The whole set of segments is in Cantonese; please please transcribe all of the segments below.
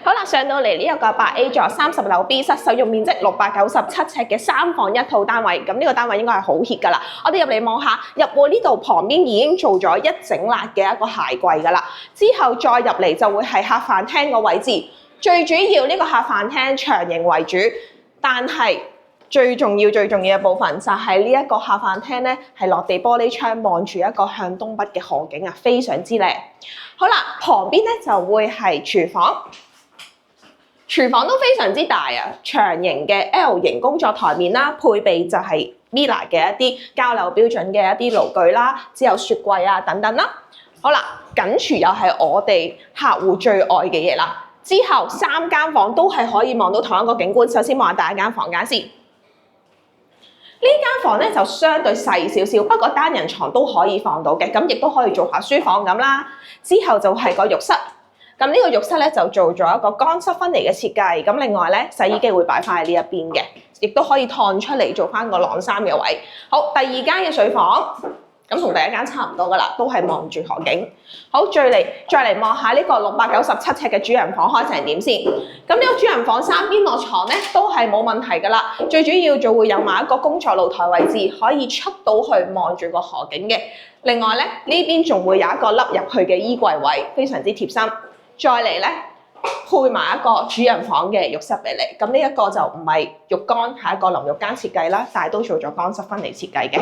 好啦，上到嚟呢一個8A 座30樓 B 室，使用面積697尺嘅3房1套單位，咁呢個單位應該係好 hit 㗎啦。我哋入嚟望下，入戶呢度旁邊已經做咗一整辣嘅一個鞋櫃㗎啦。之後再入嚟就會係客飯廳個位置，最主要呢個客飯廳長形為主，但係最重要嘅部分就係呢一個客飯廳咧，係落地玻璃窗望住一個向東北嘅河景啊，非常之靚。好啦，旁邊咧就會係廚房。廚房都非常之大啊，長形嘅 L 型工作台面啦，配備就係 Miele 嘅一啲交流標準嘅一啲爐具啦，之後雪櫃啊等等啦。好啦，緊廚又係我哋客戶最愛嘅嘢啦。之後3間房都係可以望到同一個景觀。首先望下第一間房間先。呢間房咧就相對細少少，不過單人床都可以放到嘅，咁亦都可以做下書房咁啦。之後就係個浴室。咁呢個浴室咧就做咗一個乾濕分離嘅設計，咁另外咧洗衣機會擺翻喺呢一邊嘅，亦都可以燙出嚟做翻個晾衫嘅位。好，第二間嘅水房，咁同第一間差唔多噶啦，都係望住河景。好，再嚟望下呢個697尺嘅主人房開成點先。咁呢個主人房3邊落床咧都係冇問題噶啦，最主要就會有埋一個工作露台位置，可以出到去望住個河景嘅。另外咧呢邊仲會有一個凹入去嘅衣櫃位，非常之貼心。再嚟咧，配埋一個主人房嘅浴室俾你。咁呢一個就唔係浴缸，係一個淋浴間設計啦，但係都做咗乾濕分離設計嘅。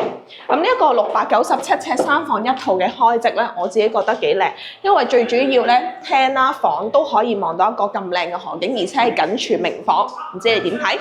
咁呢一個697尺3房1套嘅開值咧，我自己覺得幾靚，因為最主要咧廳啦房都可以望到一個咁靚嘅河景，而且係緊廚明房，唔知你點睇？